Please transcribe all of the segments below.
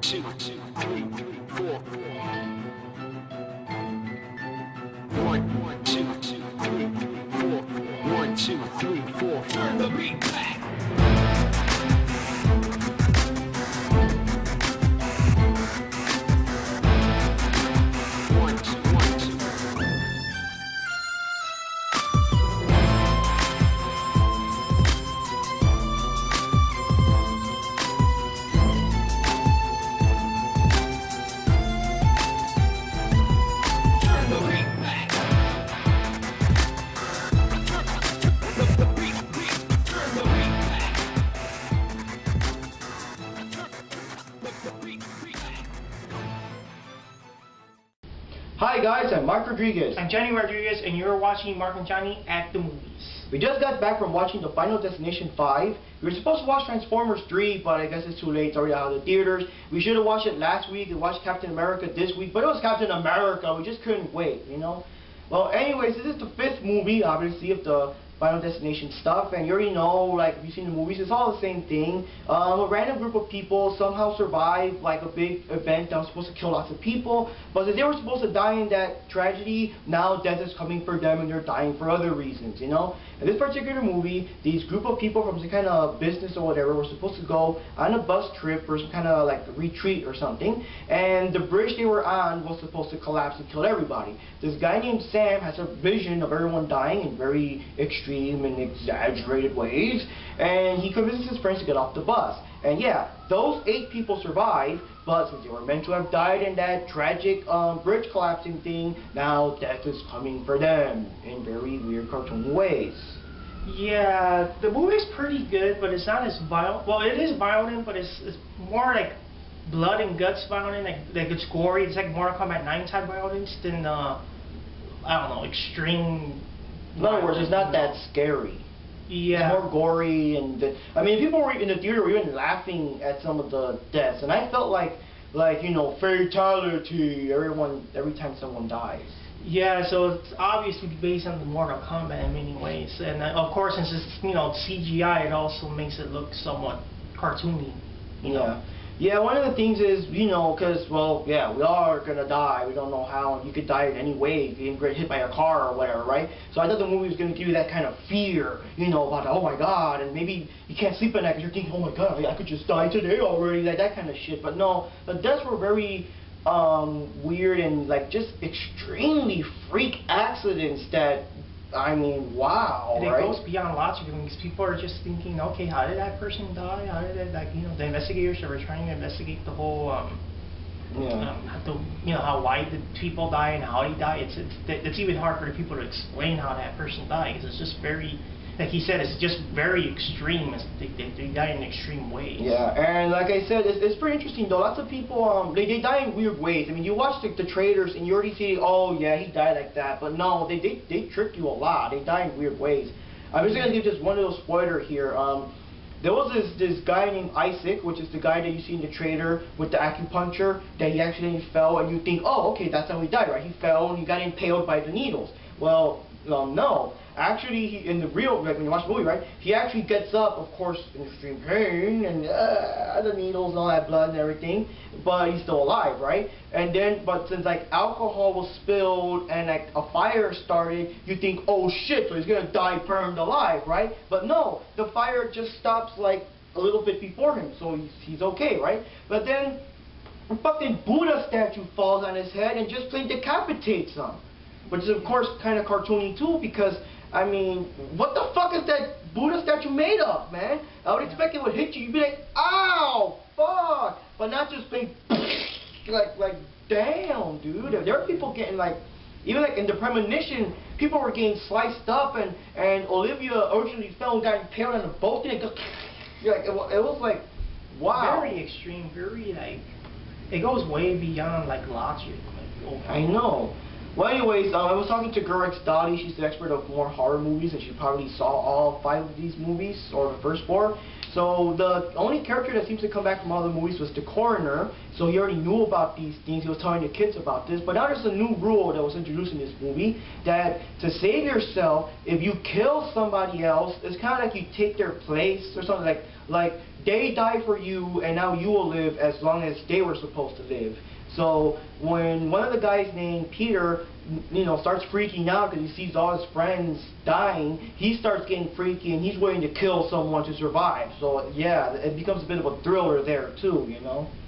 2, 3, 4. 1, 2, 3, 4. 1, 2, 3, 4. Turn the beat back. Hi guys, I'm Mark Rodriguez. I'm Johnny Rodriguez, and you're watching Mark and Johnny at the movies. We just got back from watching the Final Destination 5. We were supposed to watch Transformers 3, but I guess it's too late. It's already out of the theaters. We should have watched it last week and watched Captain America this week, but it was Captain America. We just couldn't wait, you know? Well, anyways, this is the 5th movie, obviously, of the Final Destination stuff, and you already know, like, if you've seen the movies, it's all the same thing. A random group of people somehow survived, like, a big event that was supposed to kill lots of people, but if they were supposed to die in that tragedy, now death is coming for them and they're dying for other reasons, you know? In this particular movie, these group of people from some kind of business or whatever were supposed to go on a bus trip for some kind of, like, retreat or something, and the bridge they were on was supposed to collapse and kill everybody. This guy named Sam has a vision of everyone dying in very extreme and exaggerated ways, and he convinces his friends to get off the bus. And yeah, those 8 people survived, but since they were meant to have died in that tragic bridge collapsing thing, now death is coming for them in very weird cartoon ways. Yeah, the movie's pretty good, but it's not as violent. Well, it is violent, but it's more like blood and guts violent, like it's gory. It's like Mortal Kombat 9 type violence than I don't know, extreme. In other words, it's not that scary. Yeah. It's more gory, and I mean, people were in the theater were even laughing at some of the deaths, and I felt like you know, fatality. Every time someone dies. Yeah, so it's obviously based on the Mortal Kombat in many ways, and of course, since it's, you know, CGI, it also makes it look somewhat cartoony. You know? Yeah, one of the things is, you know, because, well, yeah, we are going to die. We don't know how, and you could die in any way if you get hit by a car or whatever, right? So I thought the movie was going to give you that kind of fear, you know, about, oh my God, and maybe you can't sleep at night because you're thinking, oh my God, I could just die today already, like that kind of shit. But no, the deaths were very weird and, like, just extremely freak accidents that, I mean, wow, it right? goes beyond logic because people are just thinking, okay, how did that person die? How did that, like, you know, the investigators that were trying to investigate the whole, you know, why did people die and how he died. It's even hard for the people to explain how that person died because it's just very, like he said, it's just very extreme. They die in extreme ways. Yeah, and like I said, it's pretty interesting though. Lots of people, they die in weird ways. I mean, you watch the trailers and you already see, oh yeah, he died like that. But no, they trick you a lot. They die in weird ways. I'm just going to give just one little spoiler here. There was this guy named Isaac, which is the guy that you see in the trailer with the acupuncture, that he accidentally fell, and you think, oh, okay, that's how he died, right? He fell and he got impaled by the needles. Well, no. Actually, he, in the real, like when you watch the movie, right, he actually gets up, of course, in extreme pain, and the needles and all that blood and everything, but he's still alive, right? And then, but since, like, alcohol was spilled and, like, a fire started, you think, oh, shit, so he's gonna die burned alive, right? But no, the fire just stops, like, a little bit before him, so he's okay, right? But then, a fucking Buddha statue falls on his head and just plain decapitates him. Which is, of course, kind of cartoony, too, because, I mean, what the fuck is that Buddha statue made of, man? I would expect it would hit you. You'd be like, ow, fuck. But not just being, like, damn, dude. There are people getting, like, even, like, in the premonition, people were getting sliced up, and Olivia originally fell and got impaled on a boat, and it was, like, wow. Very extreme, very, like, it goes way beyond, like, logic. Like, I know. Well, anyways, I was talking to Gurex Dottie. She's the expert of more horror movies, and she probably saw all 5 of these movies, or the first 4. So the only character that seems to come back from all the movies was the coroner. So he already knew about these things. He was telling the kids about this. But now there's a new rule that was introduced in this movie, that to save yourself, if you kill somebody else, it's kind of like you take their place or something, like like they died for you, and now you will live as long as they were supposed to live. So when one of the guys named Peter, starts freaking out because he sees all his friends dying, he starts getting freaky and he's willing to kill someone to survive. So yeah, it becomes a bit of a thriller there too,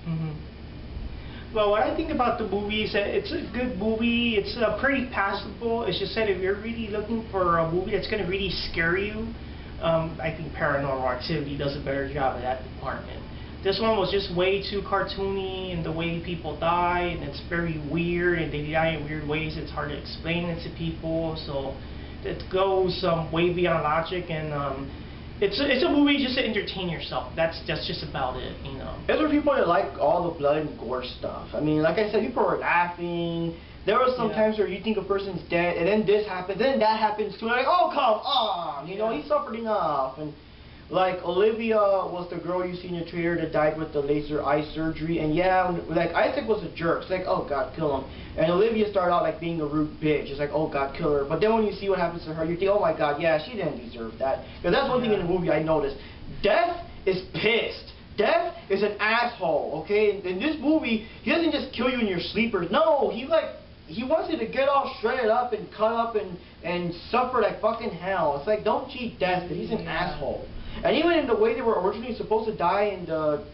Mm-hmm. Well, what I think about the movie is that it's a good movie. It's pretty passable. It's just that if you're really looking for a movie that's going to really scare you, I think Paranormal Activity does a better job of that department. This one was just way too cartoony in the way people die, and it's very weird, and they die in weird ways. It's hard to explain it to people, so it goes way beyond logic, and it's a movie just to entertain yourself. That's just about it, There's are people that like all the blood and gore stuff. I mean, like I said, people are laughing. There are some times where you think a person's dead, and then this happens, then that happens too. Like, oh come on, he suffered enough. And like Olivia was the girl you see in the trailer that died with the laser eye surgery, and like Isaac was a jerk. It's like, oh God, kill him. And Olivia started out like being a rude bitch. It's like, oh God, kill her. But then when you see what happens to her, you think, oh my God, yeah, she didn't deserve that. Because that's one thing in the movie I noticed. Death is pissed. Death is an asshole. Okay, in this movie, he doesn't just kill you in your sleepers. No, he wants you to get all shredded up and cut up and suffer like fucking hell. It's like, don't cheat death, because he's an asshole. And even in the way they were originally supposed to die in the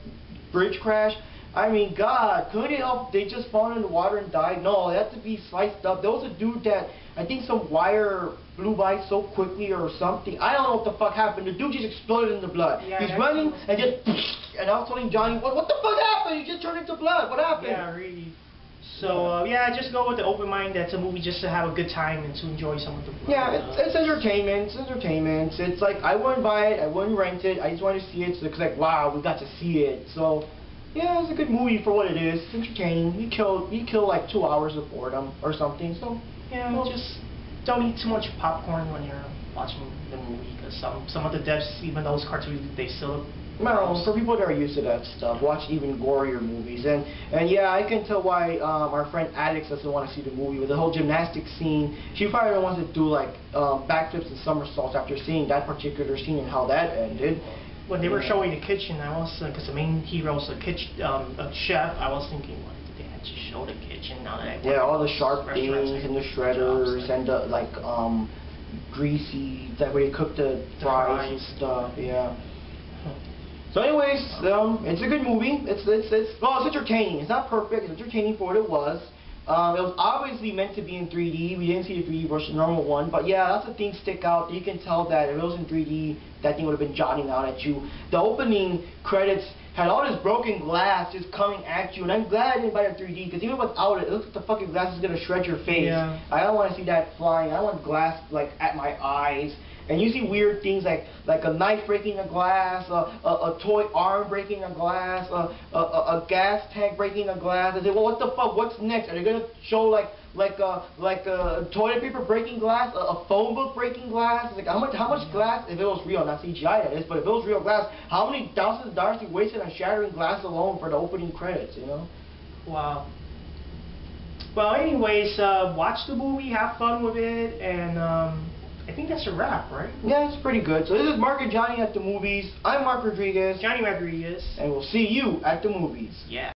bridge crash, I mean, God, couldn't it help they just fallen in the water and died? No, they had to be sliced up. There was a dude that, I think some wire blew by so quickly or something. I don't know what the fuck happened. The dude just exploded in the blood. Yeah, he's running and just, and I was telling Johnny, what the fuck happened? He just turned into blood. What happened? Yeah, really. So, just go with the open mind. That's a movie just to have a good time and to enjoy some of the blood. Yeah, it's entertainment. It's entertainment. It's like, I wouldn't buy it. I wouldn't rent it. I just want to see it. So it's like, wow, we got to see it. So, yeah, it's a good movie for what it is. It's entertaining. You kill like 2 hours of boredom or something. So, yeah, just don't eat too much popcorn when you're watching the movie, because some of the deaths, even those cartoons, they still. Well, for people that are used to that stuff, watch even gorier movies. And yeah, I can tell why our friend Alex doesn't want to see the movie. With the whole gymnastics scene, she probably wants to do like backflips and somersaults after seeing that particular scene and how that ended. When they were showing the kitchen, I was, because the main hero's a chef, I was thinking, why did they actually show the kitchen now that I all the sharp things and the shredders and the like greasy, that way they cook the fries and stuff. Yeah. So anyways, it's a good movie. It's entertaining. It's not perfect. It's entertaining for what it was. It was obviously meant to be in 3D. We didn't see the 3D version, the normal one. But yeah, lots of things stick out. You can tell that if it was in 3D, that thing would have been jotting out at you. The opening credits had all this broken glass just coming at you. And I'm glad I didn't buy the 3D, because even without it, it looks like the fucking glass is going to shred your face. Yeah. I don't want to see that flying. I want glass like at my eyes. And you see weird things like a knife breaking a glass, a toy arm breaking a glass, a gas tank breaking a glass. I say, well, what the fuck? What's next? Are they gonna show like a toilet paper breaking glass, a phone book breaking glass? It's like how much glass? If it was real, not CGI that is, but if it was real glass, how many thousands of dollars you wasted on shattering glass alone for the opening credits? Wow. Well, anyways, watch the movie, have fun with it, and I think that's a wrap, right? Yeah, it's pretty good. So this is Mark and Johnny at the movies. I'm Mark Rodriguez. Johnny Rodriguez. And we'll see you at the movies. Yeah.